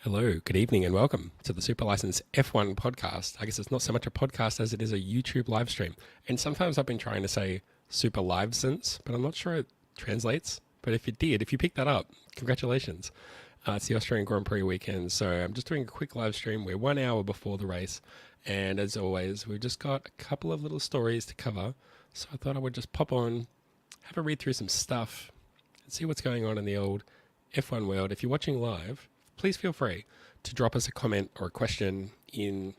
Hello, good evening, and welcome to the Super License F1 podcast. I guess it's not so much a podcast as it is a YouTube live stream. And sometimes I've been trying to say Super License, but I'm not sure it translates. But if you picked that up, congratulations. It's the Austrian Grand Prix weekend, so I'm just doing a quick live stream. We're 1 hour before the race, and as always, we've just got a couple of little stories to cover. So I thought I would just pop on, have a read through some stuff, and see what's going on in the old F1 world. If you're watching live, please feel free to drop us a comment or a question in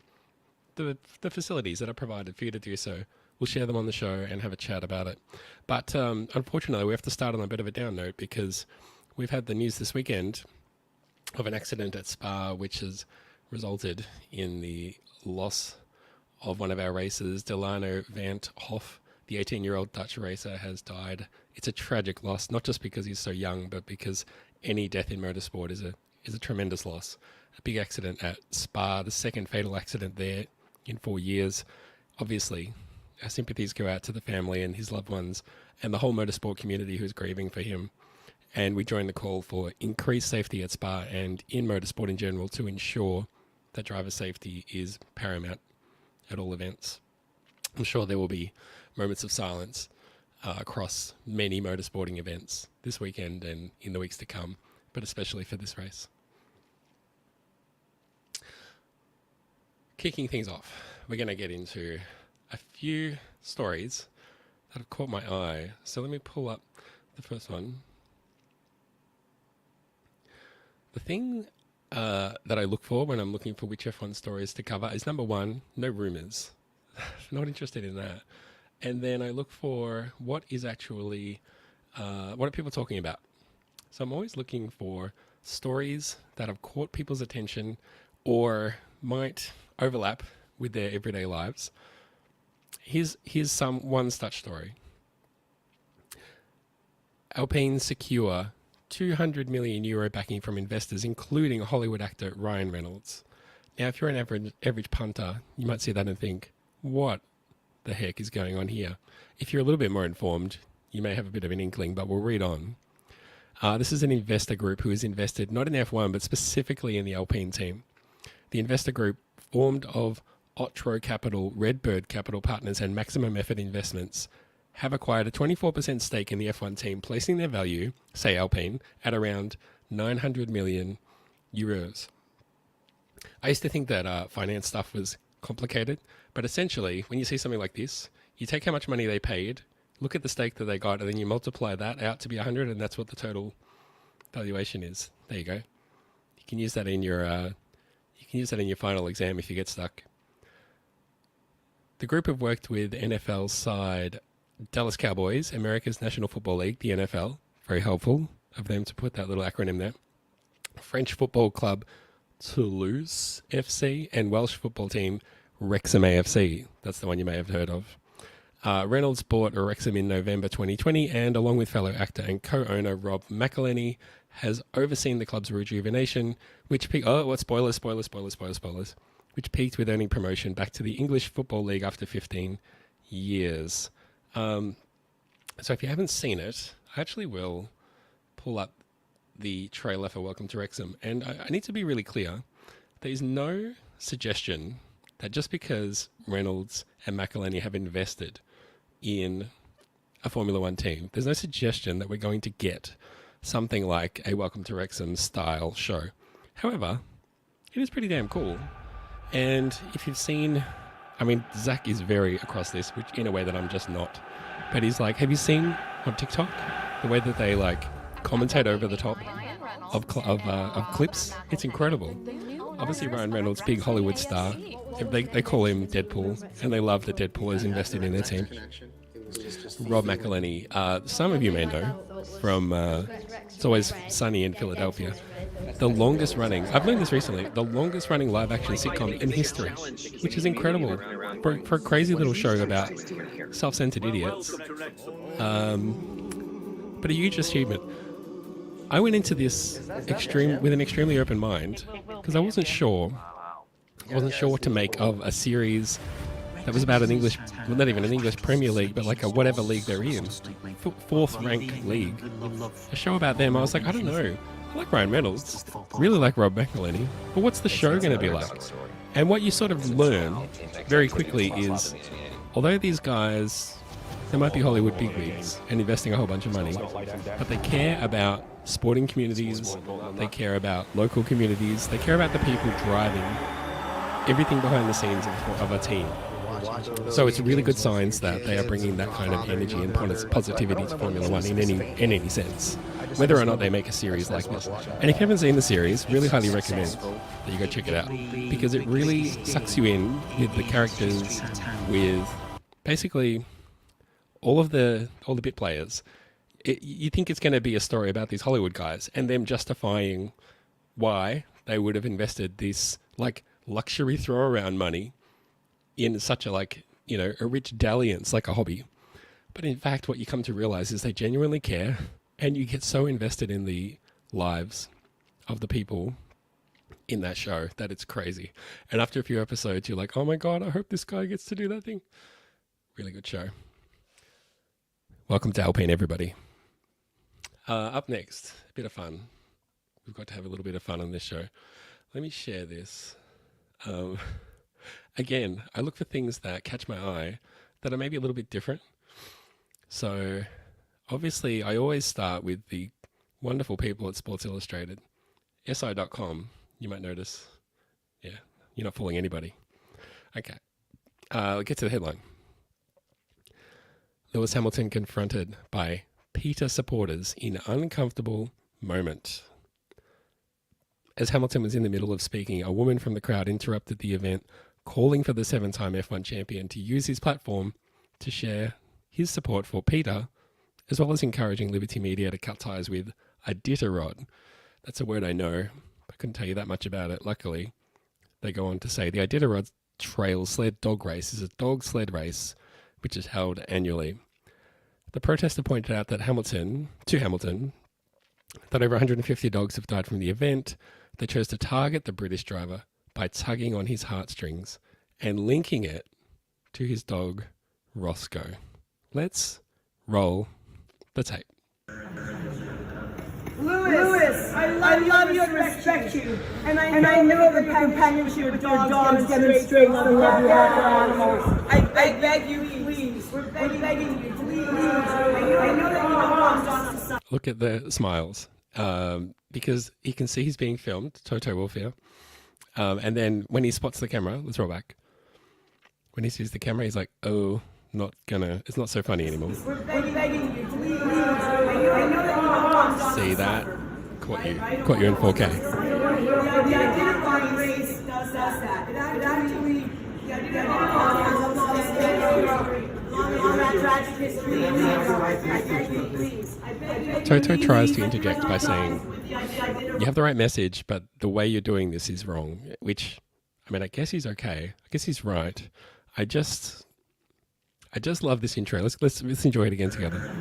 the facilities that are provided for you to do so. We'll share them on the show and have a chat about it. But unfortunately, we have to start on a bit of a down note because we've had the news this weekend of an accident at Spa, which has resulted in the loss of one of our racers, Delano van 't Hoff. The 18-year-old Dutch racer has died. It's a tragic loss, not just because he's so young, but because any death in motorsport is a tremendous loss. A big accident at Spa, the second fatal accident there in 4 years. Obviously, our sympathies go out to the family and his loved ones and the whole motorsport community who's grieving for him. And we join the call for increased safety at Spa and in motorsport in general to ensure that driver safety is paramount at all events. I'm sure there will be moments of silence across many motorsporting events this weekend and in the weeks to come, but especially for this race. Kicking things off, we're going to get into a few stories that have caught my eye. So let me pull up the first one. The thing that I look for when I'm looking for which F1 stories to cover is number one, no rumors. Not interested in that. And then I look for what is actually, what are people talking about? So I'm always looking for stories that have caught people's attention or might overlap with their everyday lives. Here's one such story. Alpine secure €200 million backing from investors, including Hollywood actor Ryan Reynolds. Now, if you're an average punter, you might see that and think, what the heck is going on here? If you're a little bit more informed, you may have a bit of an inkling, but we'll read on. This is an investor group who has invested not in F1, but specifically in the Alpine team. The investor group, formed of Otro Capital, Redbird Capital Partners, and Maximum Effort Investments, have acquired a 24% stake in the F1 team, placing their value, say Alpine, at around €900 million. I used to think that finance stuff was complicated, but essentially, when you see something like this, you take how much money they paid, look at the stake that they got, and then you multiply that out to be 100, and that's what the total valuation is. There you go. You can use that in your final exam if you get stuck. The group have worked with NFL side Dallas Cowboys, America's National Football League, the NFL. Very helpful of them to put that little acronym there. French football club Toulouse FC and Welsh football team Wrexham AFC. That's the one you may have heard of. Reynolds bought Wrexham in November 2020, and along with fellow actor and co-owner Rob McElhenney, has overseen the club's rejuvenation, which peaked... Oh, what spoilers, which peaked with earning promotion back to the English Football League after 15 years. So if you haven't seen it, I actually will pull up the trailer for Welcome to Wrexham. And I need to be really clear. There is no suggestion that just because Reynolds and McElhenney have invested in a Formula One team, there's no suggestion that we're going to get something like a Welcome to Wrexham style show. However, it is pretty damn cool. And if you've seen, I mean, Zach is very across this, which in a way that I'm just not. But he's like, have you seen on TikTok the way that they like commentate over the top of clips? It's incredible. Obviously, Ryan Reynolds, big Hollywood star. They call him Deadpool, and they love that Deadpool is invested in their team. Rob McElhenney, some of you may know from It's Always Sunny in Philadelphia. The longest running, I've learned this recently, the longest running live action sitcom in history, which is incredible for a crazy little show about self-centered idiots. But a huge achievement. I went into this with an extremely open mind because I wasn't sure what to make of a series that was about an English, well, not even an English Premier League, but like a whatever league they're in, fourth ranked league. A show about them. I was like, I don't know. I like Ryan Reynolds, really like Rob McElhenney, but what's the show going to be like? And what you sort of learn very quickly is, although these guys, they might be Hollywood bigwigs and investing a whole bunch of money, but they care about sporting communities, they care about local communities, they care about the people driving everything behind the scenes of a team. So it's really good signs that they are bringing that kind of energy and positivity to Formula One in any sense, whether or not they make a series like this. And if you haven't seen the series, really highly recommend that you go check it out, because it really sucks you in with the characters, with basically all the bit players. You think it's going to be a story about these Hollywood guys and them justifying why they would have invested this like luxury throw around money in such a a rich dalliance, like a hobby. But in fact, what you come to realize is they genuinely care, and you get so invested in the lives of the people in that show that it's crazy. And after a few episodes, you're like, oh my God, I hope this guy gets to do that thing. Really good show. Welcome to Alpine, everybody. Up next, a bit of fun. We've got to have a little bit of fun on this show. Let me share this. Again, I look for things that catch my eye that are maybe a little bit different. So obviously I always start with the wonderful people at Sports Illustrated. SI.com, you might notice. Yeah, you're not fooling anybody. Okay, let's get to the headline. Lewis Hamilton confronted by PETA supporters in uncomfortable moment. As Hamilton was in the middle of speaking, a woman from the crowd interrupted the event, calling for the 7-time F1 champion to use his platform to share his support for PETA, as well as encouraging Liberty Media to cut ties with Iditarod. That's a word I know, but I couldn't tell you that much about it. Luckily, they go on to say the Iditarod Trail Sled Dog Race is a dog sled race which is held annually. The protester pointed out that Hamilton, that over 150 dogs have died from the event. They chose to target the British driver by tugging on his heartstrings and linking it to his dog, Roscoe. Let's roll the tape. Lewis, I love you and respect you. And I know the companionship with your dogs demonstrates the love you have for animals. I beg you, please. We're begging you, please. I know that you don't want us to. Look at the smiles. Because he can see he's being filmed, Toto Wolff. And then when he spots the camera, let's roll back. When he sees the camera, he's like, oh, it's not so funny anymore. We're begging you, please. I know that you don't want us. See that? Caught you in 4K. The Iditarod race does that. It actually, the Iditarod has a lot of tragic history. Toto tries to interject by saying, you have the right message, but the way you're doing this is wrong, which, I mean, I guess he's okay. I guess he's right. I just love this intro. Let's enjoy it again together.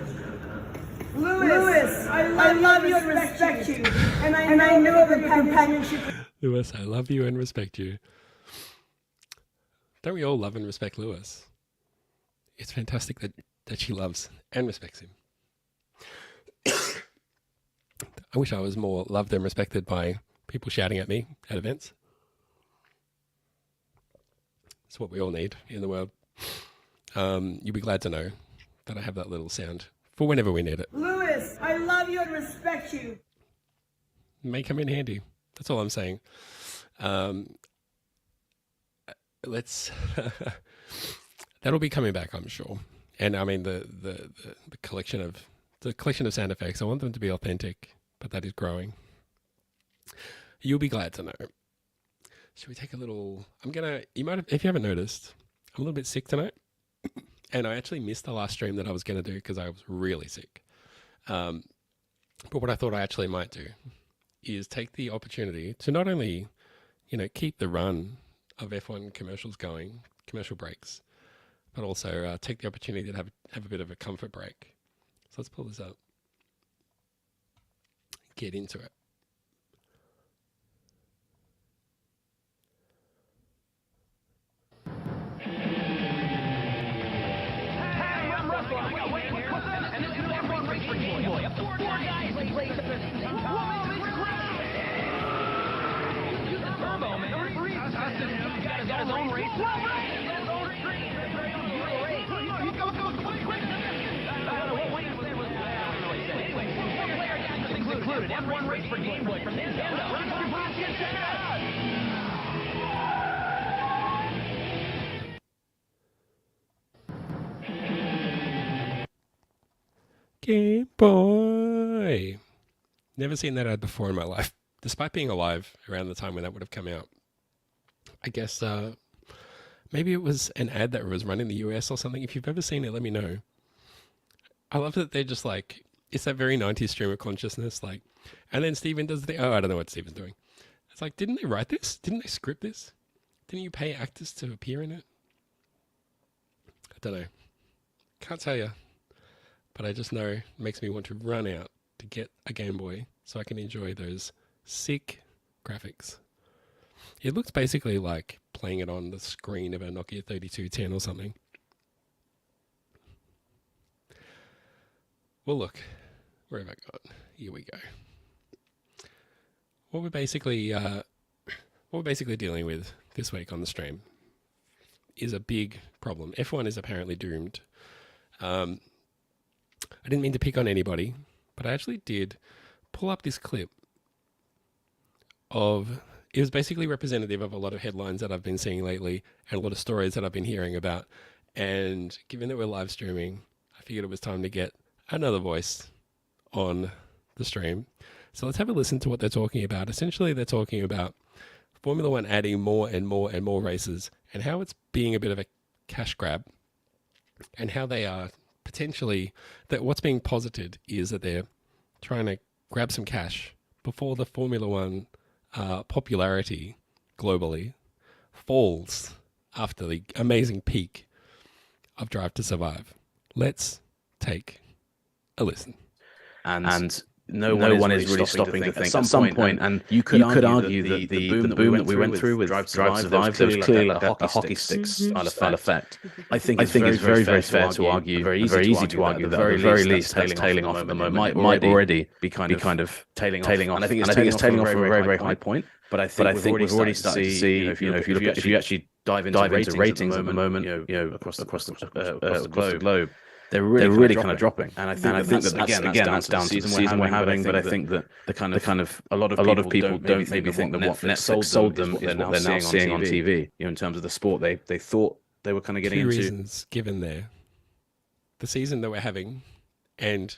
Lewis, I love you and respect you. And I know the companionship. Lewis, I love you and respect you. Don't we all love and respect Lewis? It's fantastic that she loves and respects him. I wish I was more loved and respected by people shouting at me at events. It's what we all need in the world. You'll be glad to know that I have that little sound for whenever we need it. Lewis, I love you and respect you. May come in handy. That's all I'm saying. That'll be coming back, I'm sure. And I mean the collection of sound effects, I want them to be authentic, but that is growing. You'll be glad to know. Should we take a little? You might have, if you haven't noticed, I'm a little bit sick tonight, and I actually missed the last stream that I was going to do because I was really sick. But what I thought I actually might do is take the opportunity to not only, keep the run of F1 commercials going, commercial breaks, but also take the opportunity to have a bit of a comfort break. So let's pull this up. Get into it. And this is F1 race for Game Boy. Four guys like race at the same time. F1 race for Game Boy from Nintendo. Game Boy. Never seen that ad before in my life, despite being alive around the time when that would have come out. I guess maybe it was an ad that was run in the US or something. If you've ever seen it, let me know. I love that they're just like, it's that very 90s stream of consciousness, like, and then Steven does the, oh, I don't know what Steven's doing. It's like, didn't they write this? Didn't they script this? Didn't you pay actors to appear in it? I don't know. Can't tell you. But I just know it makes me want to run out to get a Game Boy so I can enjoy those sick graphics. It looks basically like playing it on the screen of a Nokia 3210 or something. Well, look, where have I got? Here we go. What we're basically dealing with this week on the stream is a big problem. F1 is apparently doomed. I didn't mean to pick on anybody, but I actually did pull up this clip of, it was basically representative of a lot of headlines that I've been seeing lately and a lot of stories that I've been hearing about. And given that we're live streaming, I figured it was time to get another voice on the stream. So let's have a listen to what they're talking about. Essentially, they're talking about Formula One adding more and more and more races and how it's being a bit of a cash grab and how they are potentially, that what's being posited is that they're trying to grab some cash before the Formula One popularity globally falls after the amazing peak of Drive to Survive. Let's take a listen. And no one is really stopping to think at some point, and you could argue that the boom that we went through with Drive to Survive, there was clearly like a hockey stick style effect. I think it's very, very fair to argue, very easy to argue that at the very least that's tailing off at the moment. Might already be kind of tailing off. And I think it's tailing off from a very, very high point. But I think we've already started to see, if you actually dive into ratings at the moment, across the globe, they're really kind of dropping, and I think that again that's down to the season we're having. But I think that the kind of a lot of people don't maybe think that what Netflix sold them is what they're now seeing on TV. In terms of the sport they thought they were kind of getting into. 2 reasons given there: the season that we're having, and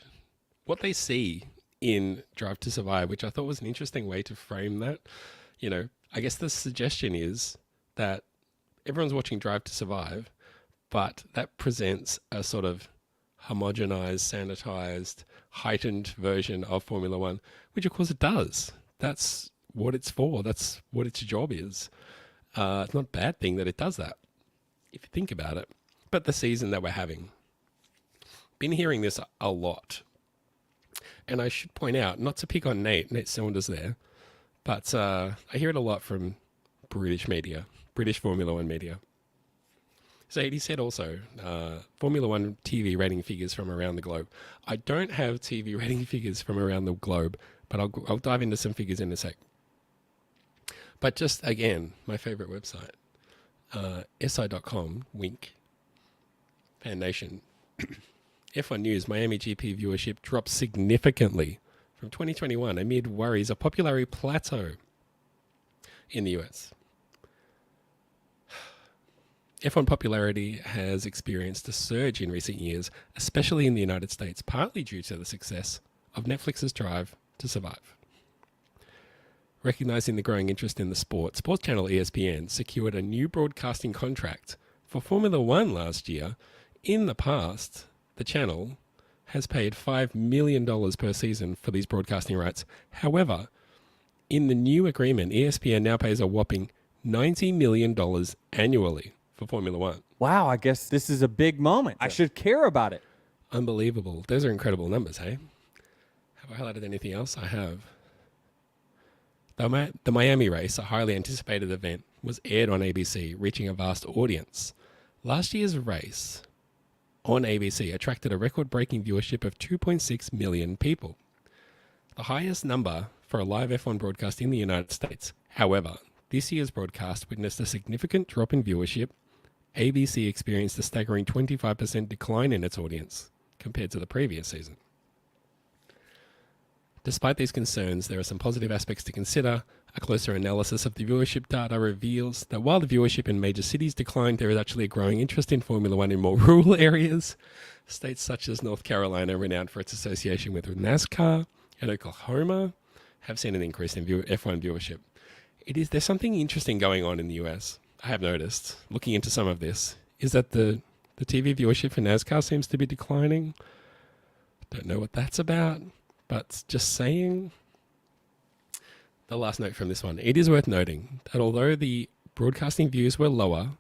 what they see in Drive to Survive, which I thought was an interesting way to frame that. I guess the suggestion is that everyone's watching Drive to Survive, but that presents a sort of homogenized, sanitized, heightened version of Formula One, which of course it does. That's what it's for. That's what its job is. It's not a bad thing that it does that, if you think about it. But the season that we're having, been hearing this a lot. And I should point out, not to pick on Nate Saunders there, but I hear it a lot from British media, British Formula One media. So he said also, Formula One TV rating figures from around the globe. I don't have TV rating figures from around the globe, but I'll dive into some figures in a sec. But just, again, my favorite website, si.com, wink, Fan Nation. F1 News, Miami GP viewership dropped significantly from 2021 amid worries of popularity plateau in the US. F1 popularity has experienced a surge in recent years, especially in the United States, partly due to the success of Netflix's Drive to Survive. Recognizing the growing interest in the sport, sports channel ESPN secured a new broadcasting contract for Formula One last year. In the past, the channel has paid $5 million per season for these broadcasting rights. However, in the new agreement, ESPN now pays a whopping $90 million annually for Formula One. Wow, I guess this is a big moment. I should care about it. Unbelievable. Those are incredible numbers, hey? Have I highlighted anything else? I have. The Miami race, a highly anticipated event, was aired on ABC, reaching a vast audience. Last year's race on ABC attracted a record-breaking viewership of 2.6 million people, the highest number for a live F1 broadcast in the United States. However, this year's broadcast witnessed a significant drop in viewership. ABC experienced a staggering 25% decline in its audience compared to the previous season. Despite these concerns, there are some positive aspects to consider. A closer analysis of the viewership data reveals that while the viewership in major cities declined, there is actually a growing interest in Formula One in more rural areas. States such as North Carolina, renowned for its association with NASCAR, and Oklahoma have seen an increase in F1 viewership. There's something interesting going on in the US, I have noticed, looking into some of this, is that the TV viewership for NASCAR seems to be declining. Don't know what that's about, but just saying. The last note from this one. It is worth noting that although the broadcasting views were lower,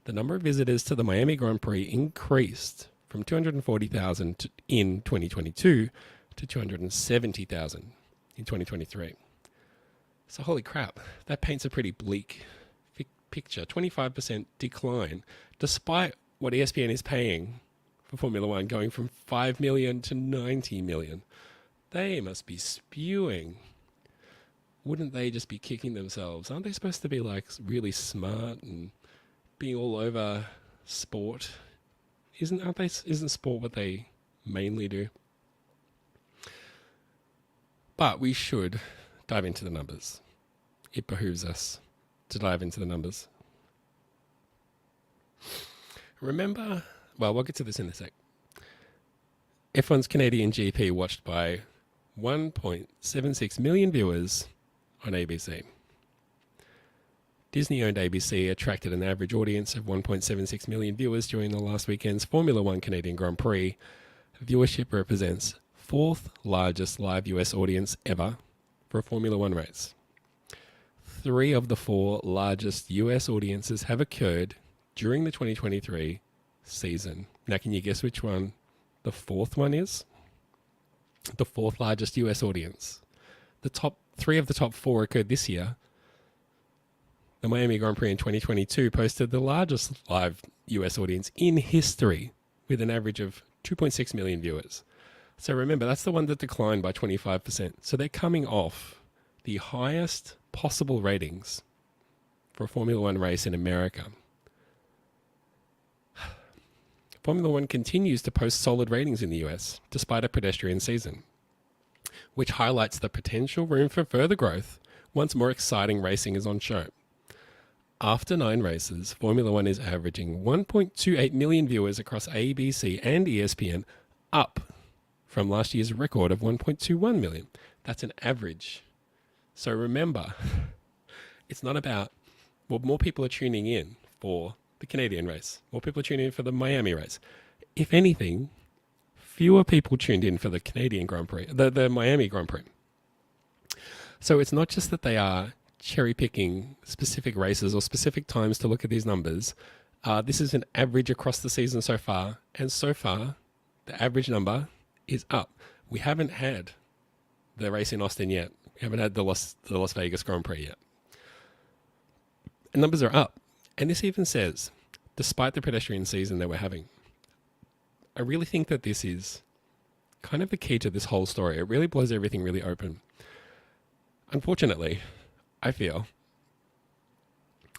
the number of visitors to the Miami Grand Prix increased from 240,000 in 2022 to 270,000 in 2023. So holy crap, that paints a pretty bleak picture. 25% decline, despite what ESPN is paying for Formula One, going from 5 million to 90 million. They must be spewing. Wouldn't they just be kicking themselves? Aren't they supposed to be like really smart and being all over sport? Isn't sport what they mainly do? But we should dive into the numbers. It behooves us to dive into the numbers. Remember, well, we'll get to this in a sec. F1's Canadian GP watched by 1.76 million viewers on ABC. Disney-owned ABC attracted an average audience of 1.76 million viewers during the last weekend's Formula One Canadian Grand Prix. Viewership represents fourth largest live US audience ever for a Formula One race. 3 of the 4 largest US audiences have occurred during the 2023 season. Now, can you guess which one the fourth one is? The fourth largest US audience. The top 3 of the top 4 occurred this year. The Miami Grand Prix in 2022 posted the largest live US audience in history with an average of 2.6 million viewers. So remember, that's the one that declined by 25%. So they're coming off the highest possible ratings for a Formula One race in America. Formula One continues to post solid ratings in the US, despite a pedestrian season, which highlights the potential room for further growth once more exciting racing is on show. After 9 races, Formula One is averaging 1.28 million viewers across ABC and ESPN, up from last year's record of 1.21 million. That's an average. So remember, it's not about, well, more people are tuning in for the Canadian race. More people are tuning in for the Miami race. If anything, fewer people tuned in for the Canadian Grand Prix, the Miami Grand Prix. So it's not just that they are cherry picking specific races or specific times to look at these numbers. This is an average across the season so far. And so far, the average number is up. We haven't had the race in Austin yet. We haven't had the Las Vegas Grand Prix yet. And numbers are up. And this even says, despite the pedestrian season that we're having, I really think that this is kind of the key to this whole story. It really blows everything really open. Unfortunately, I feel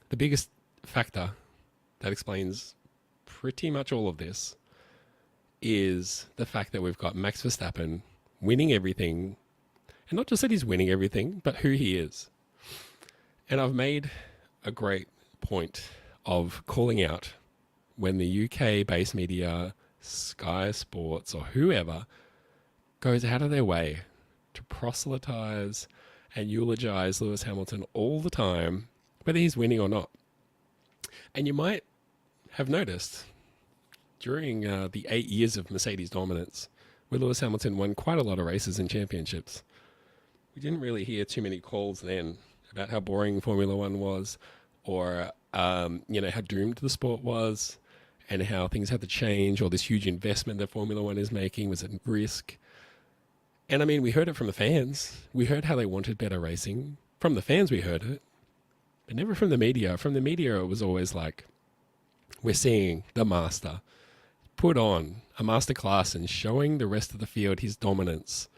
the biggest factor that explains pretty much all of this is the fact that we've got Max Verstappen winning everything. And not just that he's winning everything, but who he is. And I've made a great point of calling out when the UK-based media, Sky Sports or whoever, goes out of their way to proselytize and eulogize Lewis Hamilton all the time, whether he's winning or not. And you might have noticed during the 8 years of Mercedes dominance, where Lewis Hamilton won quite a lot of races and championships, we didn't really hear too many calls then about how boring Formula One was, or how doomed the sport was, and how things had to change, or this huge investment that Formula One is making was at risk. And I mean, we heard it from the fans. We heard how they wanted better racing. From the fans, we heard it, but never from the media. From the media, it was always like, we're seeing the master put on a masterclass and showing the rest of the field his dominance.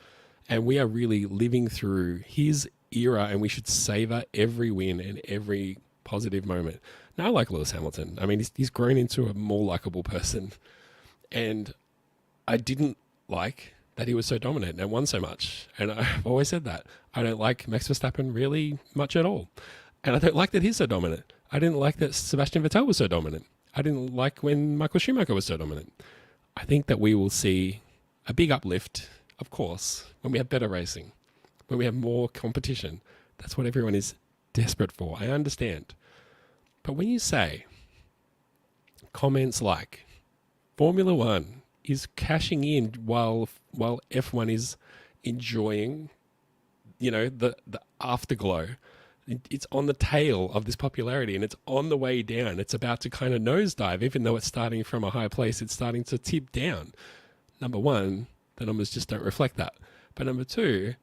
And we are really living through his era and we should savor every win and every positive moment. Now, I like Lewis Hamilton. I mean, he's grown into a more likable person. And I didn't like that he was so dominant and won so much. And I've always said that. I don't like Max Verstappen really much at all. And I don't like that he's so dominant. I didn't like that Sebastian Vettel was so dominant. I didn't like when Michael Schumacher was so dominant. I think that we will see a big uplift, of course, when we have better racing, when we have more competition. That's what everyone is desperate for. I understand. But when you say comments like Formula One is cashing in while F1 is enjoying, the afterglow, it's on the tail of this popularity and it's on the way down. It's about to kind of nosedive, even though it's starting from a high place, it's starting to tip down. Number one, the numbers just don't reflect that. But number two,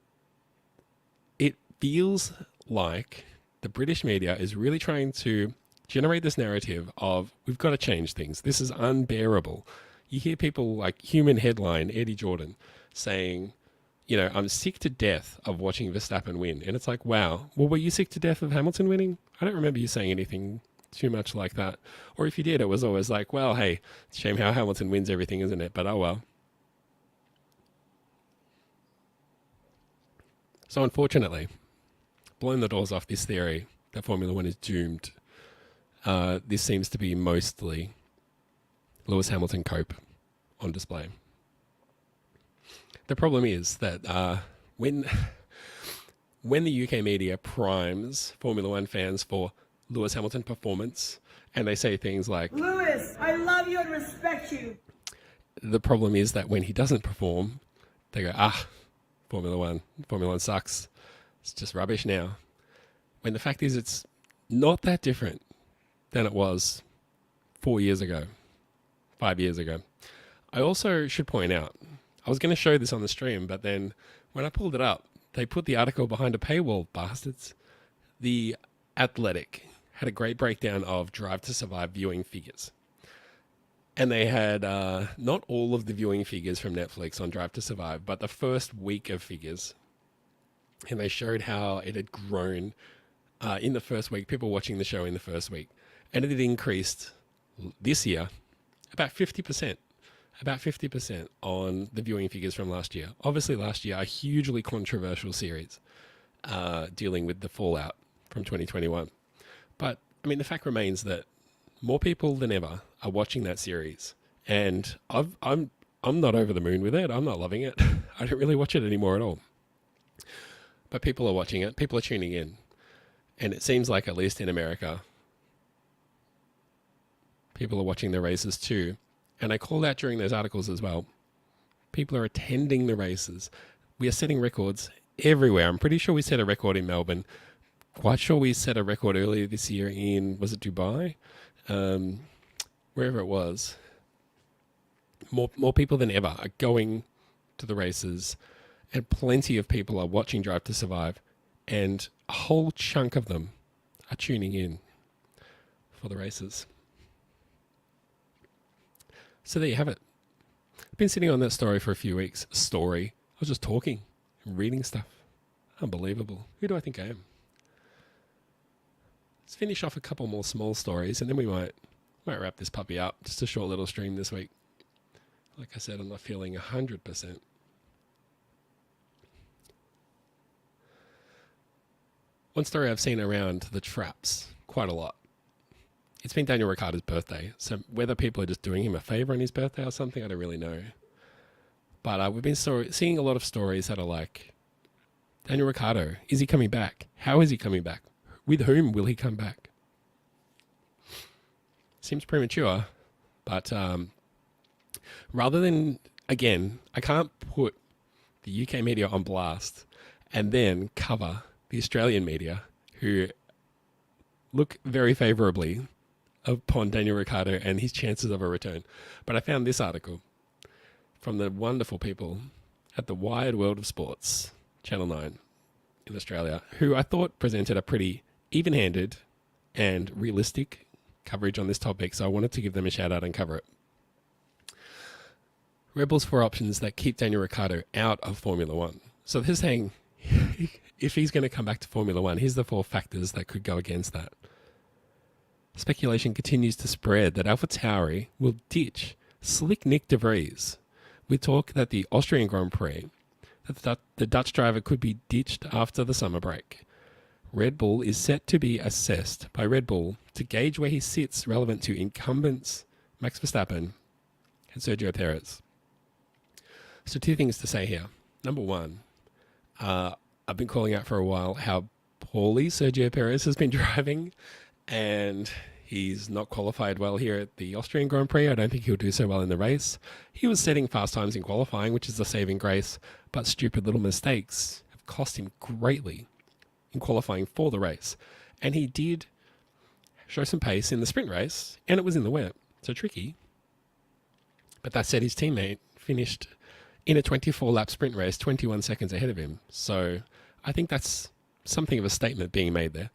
it feels like the British media is really trying to generate this narrative of we've got to change things. This is unbearable. You hear people like Human Headline, Eddie Jordan, saying, I'm sick to death of watching Verstappen win. And it's like, wow, well, were you sick to death of Hamilton winning? I don't remember you saying anything too much like that. Or if you did, it was always like, well, hey, it's a shame how Hamilton wins everything, isn't it? But oh well. So unfortunately, blowing the doors off this theory that Formula One is doomed, this seems to be mostly Lewis Hamilton cope on display. The problem is that when the UK media primes Formula One fans for Lewis Hamilton performance, and they say things like, Lewis, I love you and respect you. The problem is that when he doesn't perform, they go, Formula One sucks. It's just rubbish now. When the fact is it's not that different than it was 4 years ago, 5 years ago. I also should point out, I was going to show this on the stream, but then when I pulled it up, they put the article behind a paywall, bastards. The Athletic had a great breakdown of Drive to Survive viewing figures. And they had not all of the viewing figures from Netflix on Drive to Survive, but the first week of figures. And they showed how it had grown in the first week, people watching the show in the first week. And it had increased this year about 50%. About 50% on the viewing figures from last year. Obviously last year, a hugely controversial series dealing with the fallout from 2021. But, I mean, the fact remains that more people than ever are watching that series. And I'm not over the moon with it. I'm not loving it. I don't really watch it anymore at all. But people are watching it. People are tuning in. And it seems like, at least in America, people are watching the races too. And I called out during those articles as well. People are attending the races. We are setting records everywhere. I'm pretty sure we set a record in Melbourne. Quite sure we set a record earlier this year in, was it Dubai? Wherever it was. More people than ever are going to the races. And plenty of people are watching Drive to Survive. And a whole chunk of them are tuning in for the races. So there you have it. I've been sitting on that story for a few weeks. I was just talking, reading stuff. Unbelievable. Who do I think I am? Let's finish off a couple more small stories and then we might wrap this puppy up. Just a short little stream this week. Like I said, I'm not feeling 100%. One story I've seen around the traps quite a lot. It's been Daniel Ricciardo's birthday, so whether people are just doing him a favour on his birthday or something, I don't really know. But we've been seeing a lot of stories that are like, Daniel Ricciardo, is he coming back? How is he coming back? With whom will he come back? Seems premature, but rather than, again, I can't put the UK media on blast and then cover the Australian media who look very favourably upon Daniel Ricciardo and his chances of a return. But I found this article from the wonderful people at the Wired World of Sports, Channel 9 in Australia, who I thought presented a pretty even-handed and realistic coverage on this topic, so I wanted to give them a shout out and cover it. Rebels for options that keep Daniel Ricciardo out of Formula One. So they're saying if he's going to come back to Formula One, here's the 4 factors that could go against that. Speculation continues to spread that AlphaTauri will ditch slick Nick de Vries. We talk that the Austrian Grand Prix, that the Dutch driver could be ditched after the summer break. Red Bull is set to be assessed by Red Bull to gauge where he sits relevant to incumbents Max Verstappen and Sergio Perez. So 2 things to say here. Number 1, I've been calling out for a while how poorly Sergio Perez has been driving, and he's not qualified well here at the Austrian Grand Prix. I don't think he'll do so well in the race. He was setting fast times in qualifying, which is a saving grace, but stupid little mistakes have cost him greatly in qualifying for the race. And he did show some pace in the sprint race, and it was in the wet, so tricky. But that said, his teammate finished in a 24-lap sprint race 21 seconds ahead of him. So I think that's something of a statement being made there.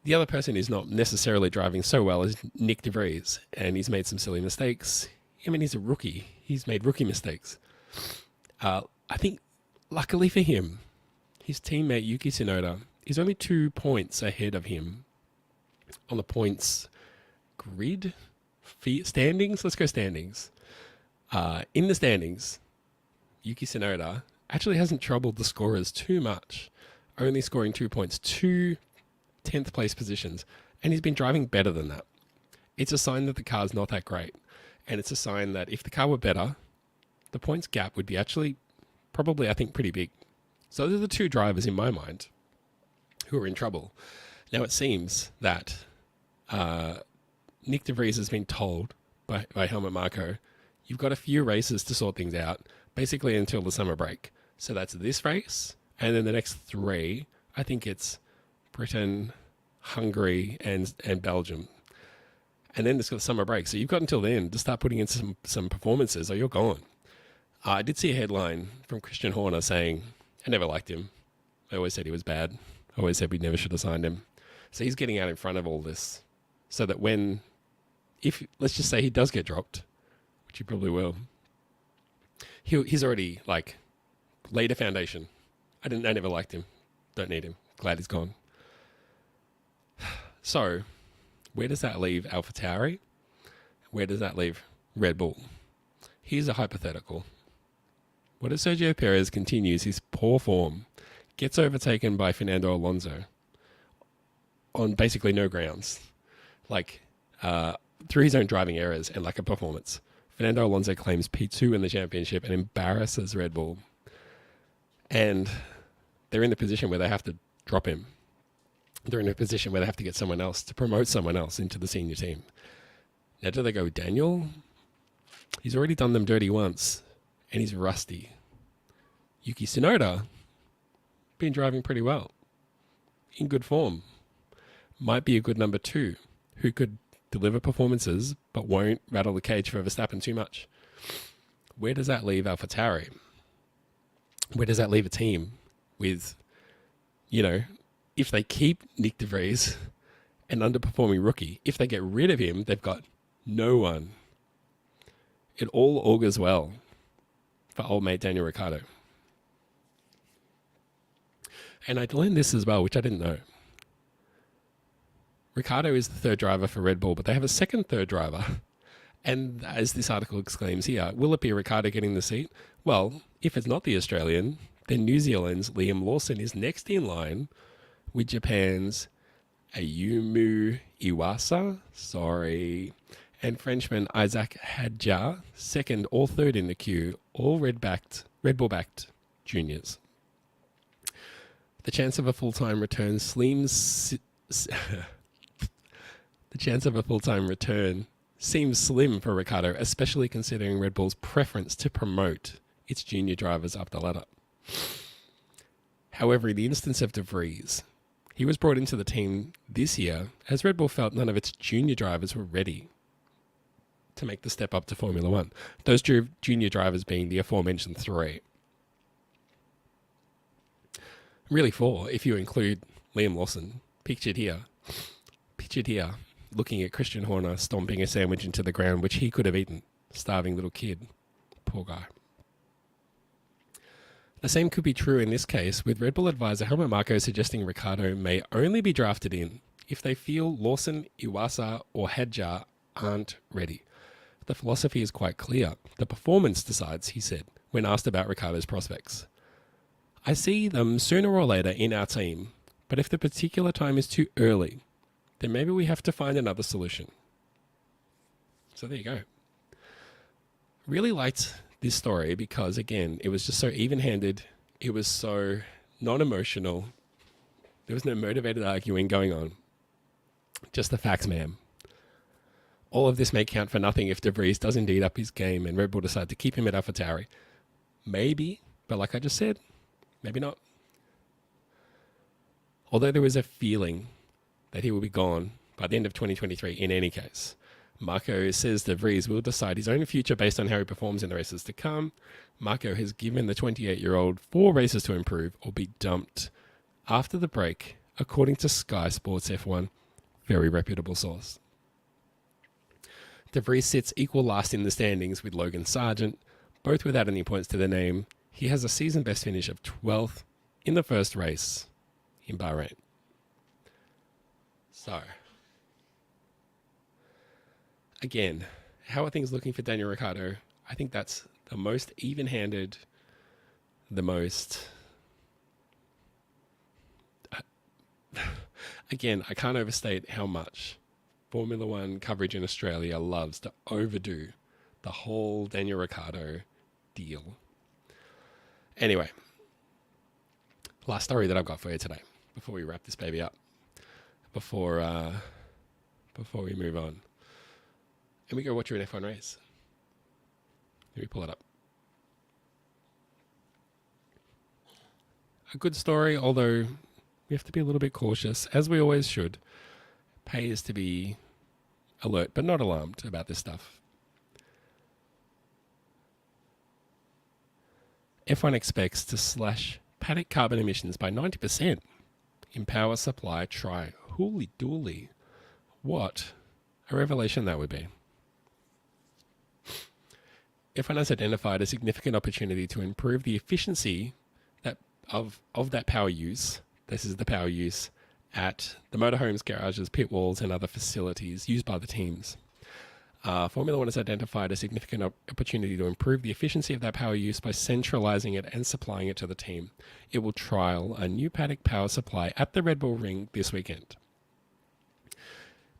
The other person is not necessarily driving so well as Nick de Vries, and he's made some silly mistakes. I mean, he's a rookie. He's made rookie mistakes. I think, luckily for him, his teammate Yuki Tsunoda is only 2 points ahead of him on the points grid? Standings? Let's go standings. In the standings, Yuki Tsunoda actually hasn't troubled the scorers too much, only scoring 2 points, 2 10th place positions, and he's been driving better than that. It's a sign that the car's not that great, and it's a sign that if the car were better, the points gap would be actually probably, I think, pretty big. So those are the 2 drivers in my mind who are in trouble. Now it seems that Nick de Vries has been told by Helmut Marko, you've got a few races to sort things out, basically until the summer break. So that's this race, and then the next 3, I think it's Britain, Hungary, and Belgium. And then it's got the summer break. So you've got until then to start putting in some performances or you're gone. I did see a headline from Christian Horner saying, I never liked him. I always said he was bad. I always said we never should have signed him. So he's getting out in front of all this so that if let's just say he does get dropped, which he probably will, he's already laid a foundation. I never liked him. Don't need him. Glad he's gone. So, where does that leave AlphaTauri? Where does that leave Red Bull? Here's a hypothetical. What if Sergio Perez continues his poor form, gets overtaken by Fernando Alonso on basically no grounds, through his own driving errors and lack of performance? Fernando Alonso claims P2 in the championship and embarrasses Red Bull. And they're in the position where they have to drop him. They're in a position where they have to get someone else to promote someone else into the senior team. Now, do they go with Daniel? He's already done them dirty once, and he's rusty. Yuki Tsunoda, been driving pretty well, in good form. Might be a good number 2, who could deliver performances, but won't rattle the cage for Verstappen too much. Where does that leave AlphaTauri? Where does that leave a team with, if they keep Nick de Vries, an underperforming rookie, if they get rid of him, they've got no one. It all augurs well for old mate Daniel Ricciardo. And I learned this as well, which I didn't know. Ricciardo is the 3rd driver for Red Bull, but they have a second 3rd driver. And as this article exclaims here, will it be Ricciardo getting the seat? Well, if it's not the Australian, then New Zealand's Liam Lawson is next in line with Japan's Ayumu Iwasa, and Frenchman Isaac Hadjar, 2nd or 3rd in the queue, all Red Bull-backed juniors. The chance of a full-time return seems slim for Ricciardo, especially considering Red Bull's preference to promote its junior drivers up the ladder. However, in the instance of de Vries, he was brought into the team this year as Red Bull felt none of its junior drivers were ready to make the step up to Formula One. Those junior drivers being the aforementioned 3. Really 4, if you include Liam Lawson, pictured here, looking at Christian Horner stomping a sandwich into the ground, which he could have eaten. Starving little kid. Poor guy. The same could be true in this case, with Red Bull advisor Helmut Marko suggesting Ricciardo may only be drafted in if they feel Lawson, Iwasa, or Hadjar aren't ready. The philosophy is quite clear. The performance decides, he said, when asked about Ricciardo's prospects. I see them sooner or later in our team, but if the particular time is too early, then maybe we have to find another solution. So there you go. Really liked this story because, again, it was just so even-handed. It was so non-emotional. There was no motivated arguing going on. Just the facts, ma'am. All of this may count for nothing if De Vries does indeed up his game and Red Bull decide to keep him at AlphaTauri. Maybe, but like I just said, maybe not. Although there was a feeling that he will be gone by the end of 2023 in any case. Marko says De Vries will decide his own future based on how he performs in the races to come. Marko has given the 28-year-old 4 races to improve or be dumped after the break, according to Sky Sports F1, very reputable source. De Vries sits equal last in the standings with Logan Sargent, both without any points to their name. He has a season best finish of 12th in the first race in Bahrain. So, again, how are things looking for Daniel Ricciardo? I think that's the most even-handed, the most... Again, I can't overstate how much Formula One coverage in Australia loves to overdo the whole Daniel Ricciardo deal. Anyway, last story that I've got for you today, before we wrap this baby up, before we move on. And we go watch an F1 race. Let me pull it up. A good story, although we have to be a little bit cautious, as we always should. Pays to be alert, but not alarmed about this stuff. F1 expects to slash paddock carbon emissions by 90% in power supply try. Holy dooly. What a revelation that would be. F1 has identified a significant opportunity to improve the efficiency of that power use. This is the power use at the motorhomes, garages, pit walls, and other facilities used by the teams. Formula One has identified a significant opportunity to improve the efficiency of that power use by centralizing it and supplying it to the team. It will trial a new paddock power supply at the Red Bull Ring this weekend.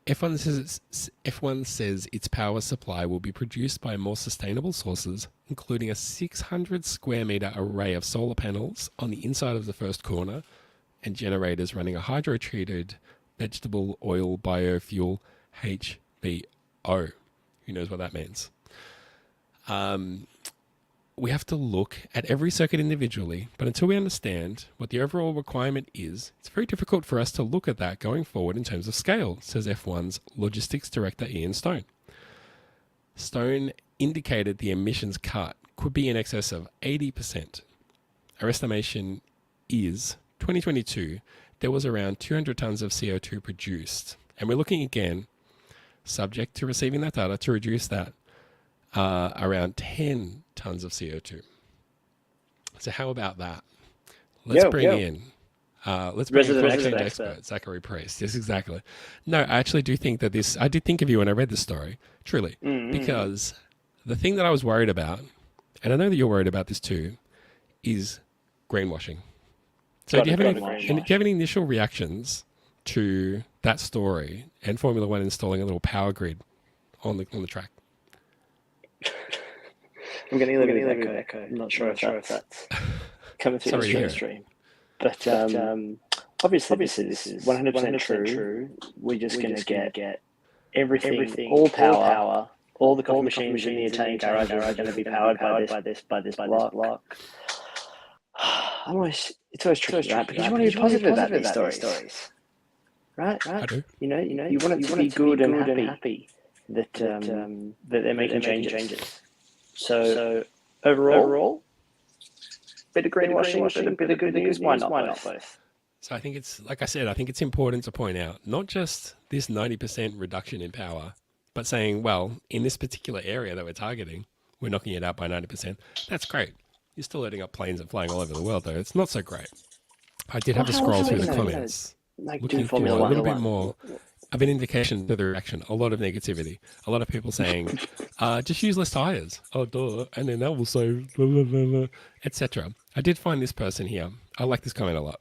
F1 says its power supply will be produced by more sustainable sources, including a 600 square meter array of solar panels on the inside of the first corner and generators running a hydro-treated vegetable oil biofuel HVO. Who knows what that means? We have to look at every circuit individually, but until we understand what the overall requirement is, it's very difficult for us to look at that going forward in terms of scale, says F1's logistics director Ian Stone. Stone indicated the emissions cut could be in excess of 80%. Our estimation is 2022, there was around 200 tons of CO2 produced. And we're looking again, subject to receiving that data, to reduce that around 10 tons of CO2. So how about that? Let's bring in climate change expert Zachary Priest. Yes, exactly. No, I actually do think that I did think of you when I read the story, truly, because the thing that I was worried about, and I know that you're worried about this too, is greenwashing. So do you have any initial reactions to that story and Formula One installing a little power grid on the track? I'm getting a little bit of echo. I'm not sure if that's coming through the stream. But obviously this is 100% true. We're just going to get everything, all power, all the coffee machines in the Italian garage are going to be powered by this block. It's always tricky, right? Because you want to be positive about these stories. Right? I do. You want it to be good and happy that they're making changes. So overall, bit of greenwashing, a bit of good news. Why not both? So I think it's, like I said, I think it's important to point out not just this 90% reduction in power, but saying, well, in this particular area that we're targeting, we're knocking it out by 90%. That's great. You're still letting up planes and flying all over the world, though. It's not so great. I did have to scroll through the comments, looking for a little bit more of an indication to the reaction. A lot of negativity. A lot of people saying, just use less tires. Oh, duh. And then that will so, etc. I did find this person here. I like this comment a lot.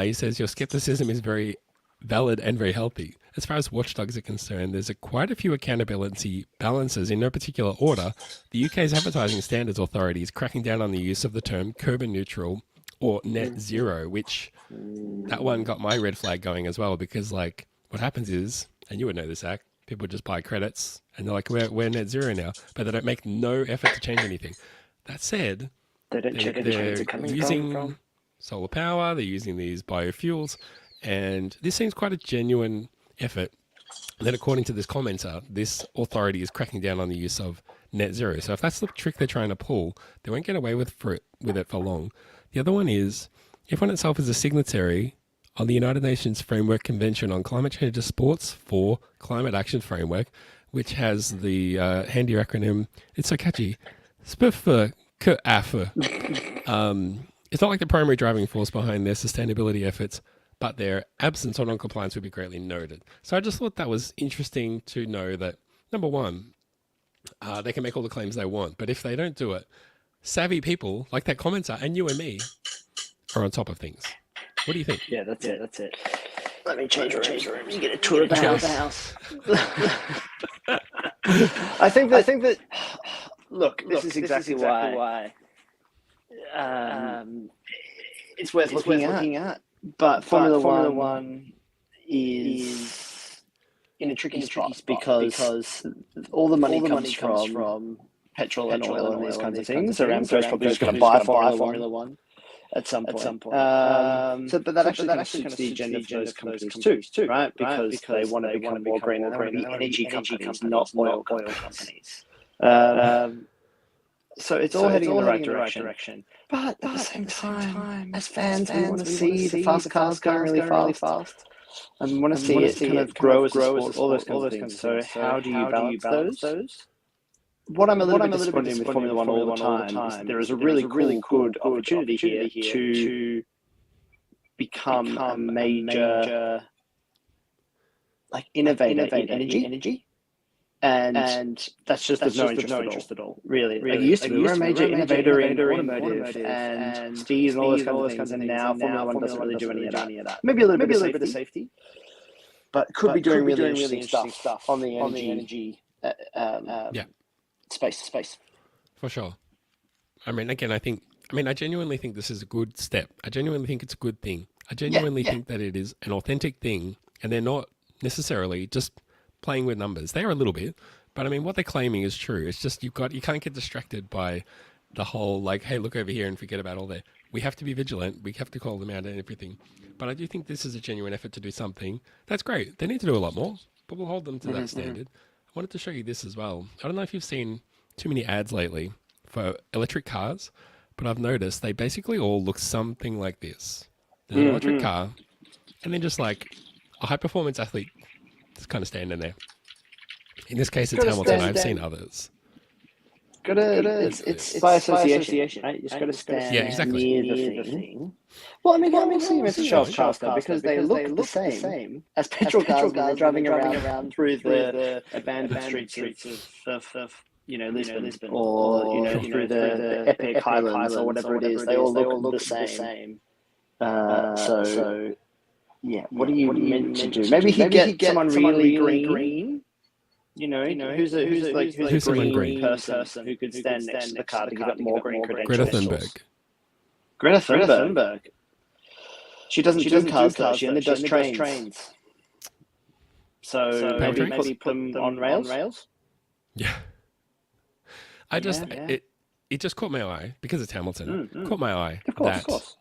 He says, your skepticism is very valid and very healthy. As far as watchdogs are concerned, there's quite a few accountability balances in no particular order. The UK's Advertising Standards Authority is cracking down on the use of the term carbon neutral or net zero, which that one got my red flag going as well, because like what happens is, and you would know this, Zach, people just buy credits and they're like, we're net zero now, but they don't make no effort to change anything. That said, they're using solar power, they're using these biofuels, and this seems quite a genuine effort. And then according to this commenter, this authority is cracking down on the use of net zero. So if that's the trick they're trying to pull, they won't get away with it for long. The other one is, F1 itself is a signatory on the United Nations Framework Convention on Climate Change of Sports for Climate Action Framework, which has the handy acronym, it's so catchy, SPFKAF. It's not like the primary driving force behind their sustainability efforts, but their absence or non-compliance would be greatly noted. So I just thought that was interesting to know that, number one, they can make all the claims they want, but if they don't do it, savvy people like that commenter and you and me are on top of things. What do you think? Yeah, that's it. Let me change room. You get a tour of the house. I think that. Look, this is exactly why. It's worth looking at. But Formula One is in a tricky spot because all the money comes from petrol and oil and these kinds of things. Aramco's probably just going to buy Formula One at some point. But that actually kind of suits the agenda of those companies too, right? Because they want to become more green and they want to be energy companies, not oil companies. So it's all heading in the right direction. But at the same time, as fans, we want to see the fast cars going really fast. And we want to see it kind of grow as a sport, all those kinds of things. So how do you balance those? What I'm a little bit disappointed with Formula One all the time is there is a really good opportunity here to become a major like innovator in energy. And that's just there's no interest at all. Really. Like it used to be, we're a major innovator in automotive and steam and all those kinds of things. And now Formula One doesn't really do any of that. Maybe a little bit of safety, but could be doing really interesting stuff on the energy space. For sure. I mean, again, I genuinely think this is a good step. I genuinely think it's a good thing. I genuinely think that it is an authentic thing, and they're not necessarily just playing with numbers. They are a little bit, but I mean, what they're claiming is true. It's just you can't get distracted by the whole like, hey, look over here and forget about all that. We have to be vigilant. We have to call them out and everything. But I do think this is a genuine effort to do something. That's great. They need to do a lot more, but we'll hold them to that standard. I wanted to show you this as well. I don't know if you've seen too many ads lately for electric cars, but I've noticed they basically all look something like this. There's an electric car, and then just like a high-performance athlete just kind of standing there. In this case, it's Hamilton. I've seen others. It's by association, right? You just got to stand near the thing. Well, I mean, obviously it's a show of cars because they look the same as petrol cars when they're driving around through the abandoned streets of Lisbon, or through the epic highlands or whatever it is. They all look the same. So. Yeah, what are you meant to do? Maybe he get someone really green. Who's a green person who could stand next to the car to give it more green credentials. Greta Thunberg. She doesn't do cars though. She only does trains. So maybe put them on rails. Yeah. It just caught my eye because it's Hamilton. Caught my eye. Of course.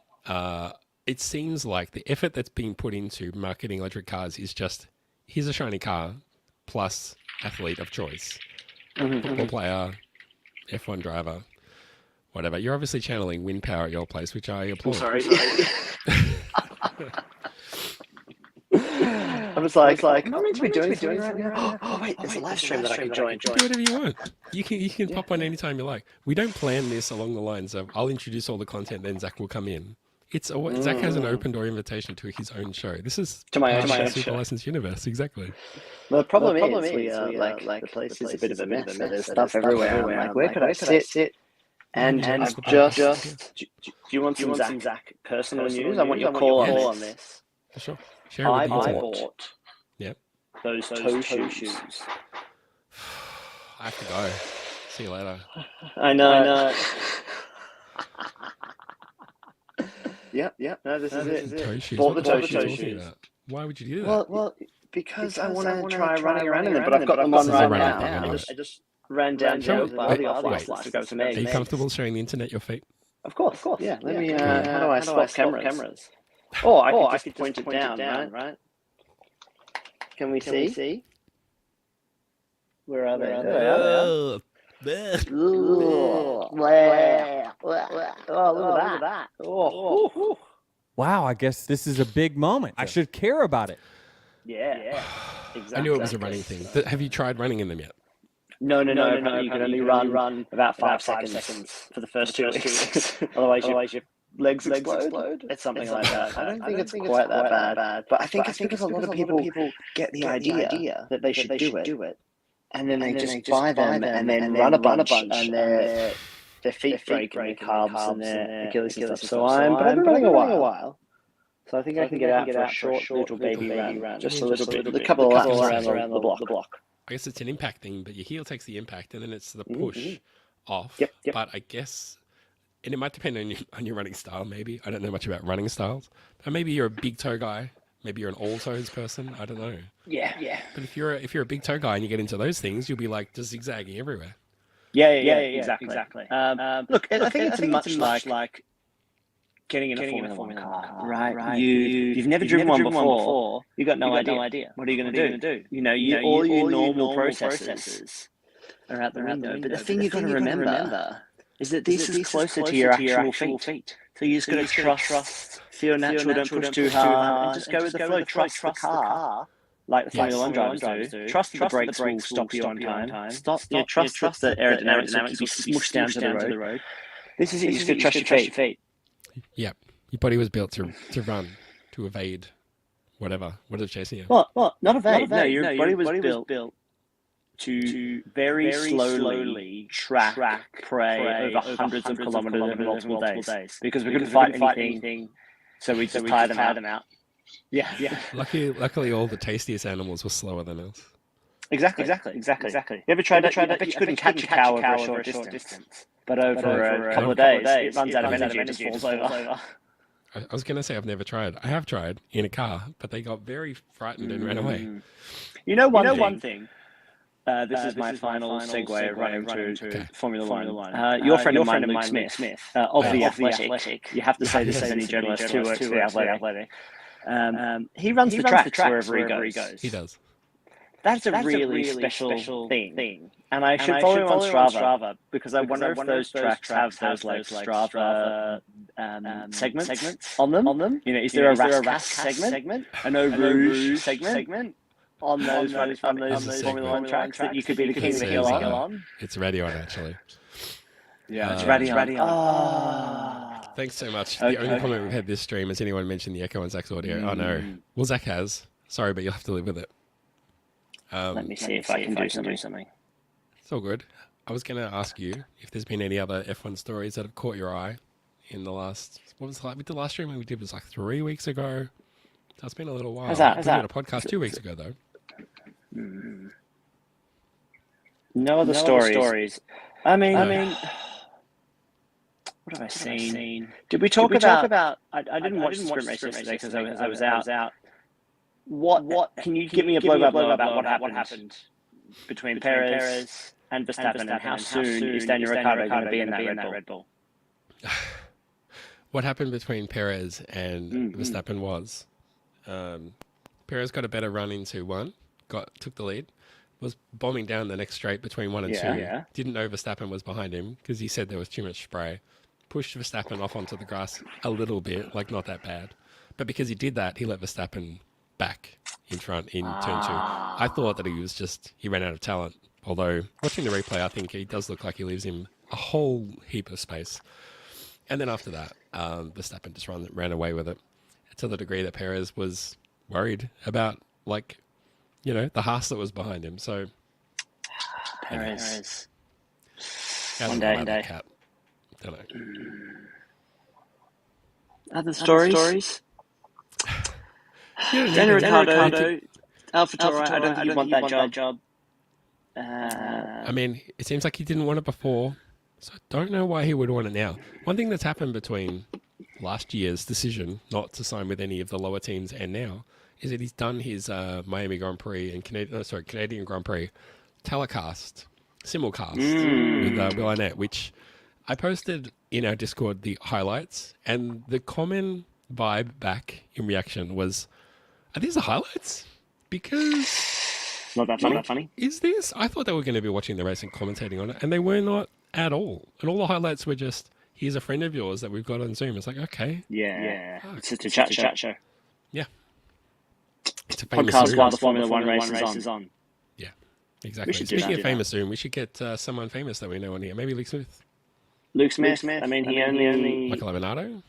It seems like the effort that's being put into marketing electric cars is just, here's a shiny car plus athlete of choice. Football player, F1 driver, whatever. You're obviously channeling wind power at your place, which I applaud. I'm sorry. was like, am I meant to be doing right now? Oh wait, there's a live stream that I can join. Do whatever you want. You can pop on anytime you like. We don't plan this along the lines of I'll introduce all the content, then Zach will come in. Zach has an open door invitation to his own show. This is to my own Super show. Licensed Universe, exactly. The problem is the place is a bit of a mess. So there's stuff everywhere. I'm like, where could I sit? And just, do you want some Zach personal news? I want your call on this. For sure. Share it with the internet. bought Yep. those toe shoes. I have to go. See you later. I know. Yep. No, this is it. Toe shoes. Bought the What toe are you talking shoes. about? Why would you do that? Well, because I want to try running around in them, but I've got them on This is a right running now. thing, I just ran down Sure. to the off lights to go to Are you Meg. comfortable showing the internet your feet? Of course. Yeah. Let me. How do I swap cameras? Oh, I could just point it down, right? Can we see? Where are they? Oh, look at that. Oh. Wow, I guess this is a big moment. I should care about it. Yeah. Exactly. I knew it was a running thing. Have you tried running in them yet? No. You can only run about 5 seconds for the first 2 weeks. Otherwise, your legs explode. It's something like that. I don't think it's quite that bad. But I think it's because a lot of people get the idea that they should do it. And then they just buy them and then run a bunch and their feet break and their calves and their Achilles and stuff. So I've been running a while. So I think I can get out for a short little baby run. Just a little bit. A couple of laps around the block. I guess it's an impact thing, but your heel takes the impact and then it's the push off. Yep. But I guess, and it might depend on your running style, maybe. I don't know much about running styles. But maybe you're a big toe guy. Maybe you're an all toes person. I don't know. Yeah. But if you're a big toe guy and you get into those things, you'll be like just zigzagging everywhere. Yeah, exactly. Look, I think it's much like getting in a Formula 1 car, right? You've never driven one before. You've got no idea. What are you going to do? You know, all your normal processes are out the window. But the thing you've got to remember is that this is closer to your actual feet. So you just got to trust, feel natural, don't push too hard, and just go with the flow. Trust the car. Like the Formula 1 drivers do. Trust that the brakes will stop you on time. Trust that the aerodynamics will keep you smushed down to the road. This is it. You just got to trust your feet. Yep. Your body was built to run, to evade whatever is chasing you. Well, not evade. No, your body was built to very slowly track prey over hundreds of kilometers over multiple days. Because we couldn't fight anything, so we just tired them out. Yeah. Luckily, all the tastiest animals were slower than us. Exactly. You ever tried that? I bet you couldn't catch a cow over a short distance. But over a couple of days, it runs out of energy and just falls over. I was going to say I've never tried. I have tried in a car, but they got very frightened and ran away. You know one thing? This is my final segue running to Formula 1. Your friend of mine, Luke Smith, of The Athletic. You have to say this as any journalist who works for The Athletic. He runs the tracks wherever he goes. He does. That's a really special thing. And I should follow him on Strava because I wonder if those tracks have those like Strava segments on them. You know, is there a RAS segment? An Eau Rouge segment? On those Formula 1 tracks that you could be the king of the hill on? It's radio on, actually. Yeah, it's radio on. Thanks so much. The only comment we've had this stream is anyone mentioned the echo on Zach's audio. Oh, no. Well, Zach has. Sorry, but you'll have to live with it. Let me see if I can do something. It's all good. I was going to ask you if there's been any other F1 stories that have caught your eye in the last... What was it like? The last stream we did was like 3 weeks ago. So it's been a little while. How's that? We did a podcast 2 weeks ago, though. No other stories. I mean, what have I seen? Did we talk about? I didn't watch the sprint race yesterday because I was out. What? Can you give me a blow about what happened between Perez and Verstappen and how soon is Daniel Ricciardo going to be in that Red Bull? What happened between Perez and Verstappen was Perez got a better run into one, took the lead, was bombing down the next straight between 1 and 2. Yeah. Didn't know Verstappen was behind him because he said there was too much spray. Pushed Verstappen off onto the grass a little bit, like not that bad. But because he did that, he let Verstappen back in front in turn 2. I thought that he ran out of talent. Although, watching the replay, I think he does look like he leaves him a whole heap of space. And then after that, Verstappen just ran away with it to the degree that Perez was worried about, the Haas that was behind him. So, Perez. One day. Cat. Don't know. Other stories? Daniel Ricciardo, Alpha Tauri, I don't think you want that job. I mean, it seems like he didn't want it before, so I don't know why he would want it now. One thing that's happened between last year's decision not to sign with any of the lower teams and now is that he's done his Miami Grand Prix and Canadian Grand Prix telecast, simulcast with Will Arnett, which I posted in our Discord the highlights, and the common vibe back in reaction was, are these the highlights? Because... Not that funny. Is this? I thought they were going to be watching the race and commentating on it, and they were not at all. And all the highlights were just, here's a friend of yours that we've got on Zoom. It's like, okay. Yeah. It's just a chat show. Yeah. It's a famous podcast Zoom. while the Formula One race is on. Yeah, exactly. Speaking of famous Zoom, we should get someone famous that we know on here. Maybe Luke Smith. Luke Smith. I mean, he only... Michael Leonardo.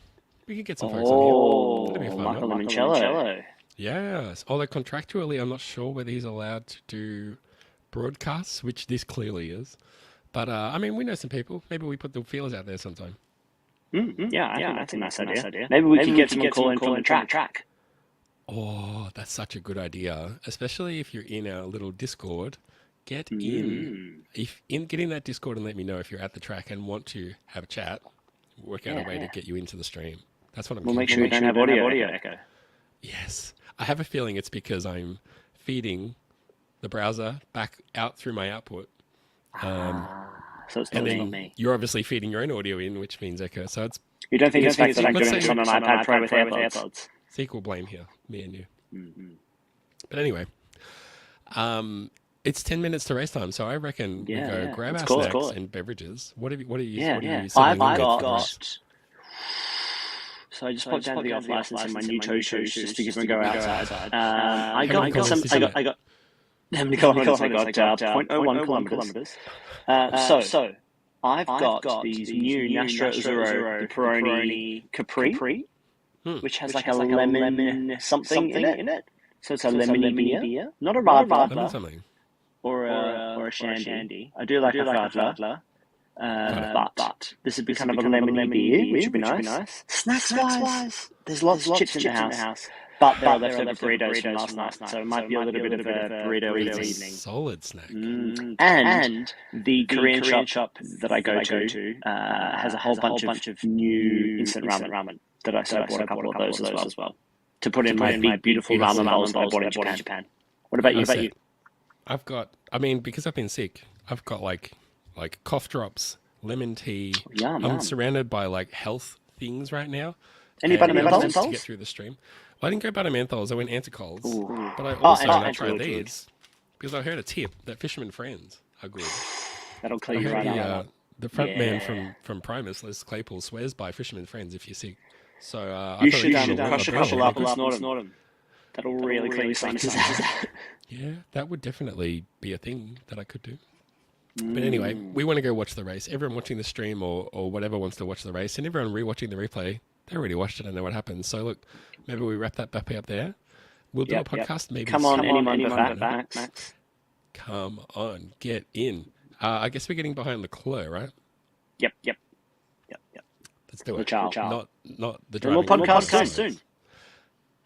We could get some folks on here. That'd be fun. Michael Leonardo. Yes. Although contractually, I'm not sure whether he's allowed to do broadcasts, which this clearly is. But, I mean, we know some people. Maybe we put the feelers out there sometime. Yeah, I think that's a nice idea. Maybe we could get someone calling from the track. Oh, that's such a good idea. Especially if you're in our little Discord. Get in. Get in that Discord and let me know if you're at the track and want to have a chat. Work out a way to get you into the stream. That's what I'm We'll make sure we don't have audio echo. Yes. I have a feeling it's because I'm feeding the browser back out through my output. So it's and not then me. you're obviously feeding your own audio in, which means echo. So it's... You don't think it's fact that I'm doing this on an iPad Pro with AirPods? It's equal blame here, me and you. But anyway, it's 10 minutes to race time, so I reckon we go grab our snacks and beverages. What are you I've got... So I just popped down to the off license in my new toe shoes just to give them a go outside. I got some. How many kilometers? I got 0.01 kilometers. So I've got these new Nastro Azzurro Peroni Capri, which has like a lemon something in it. So it's a lemony beer, not a radler or a shandy. I do like a radler. But this would be kind of a lemony beer, which would be nice. Snacks-wise, there's lots of chips in the house. But there are leftover burritos from last night, so it might be a little bit of a burrito evening. Solid snack. And the Korean shop that I go to has a whole bunch of new instant ramen that I bought a couple of those as well. To put in my big, beautiful ramen bowls that I bought in Japan. What about you? I've got, because I've been sick, I've got like cough drops, lemon tea. I'm surrounded by health things right now. Any butter menthols? To get through the stream. Well, I didn't go butter menthols. I went anticols. But I also tried these because I heard a tip that Fisherman Friends are good. That'll clear you right out. The front man from Primus, Les Claypool, swears by Fisherman Friends if you're sick. So you should crush a couple up and snort them. That'll really clear your sinuses out. Yeah, that would definitely be a thing that I could do. But anyway, we want to go watch the race. Everyone watching the stream or whatever wants to watch the race, and everyone rewatching the replay, they already watched it and know what happened. So look, maybe we wrap that bappy up there. We'll do a podcast. Maybe come on, anyone but Max. Come on, get in. I guess we're getting behind Leclerc, right? Yep. Let's do it. Not the driving. More podcast soon.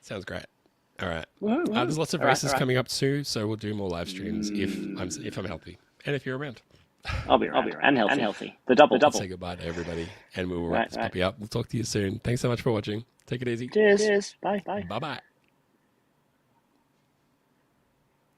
Sounds great. All right. There's lots of races coming up soon, so we'll do more live streams if I'm healthy and if you're around. I'll be around. And healthy. The double. Say goodbye to everybody, and we will wrap this puppy up. We'll talk to you soon. Thanks so much for watching. Take it easy. Cheers. Bye. Bye.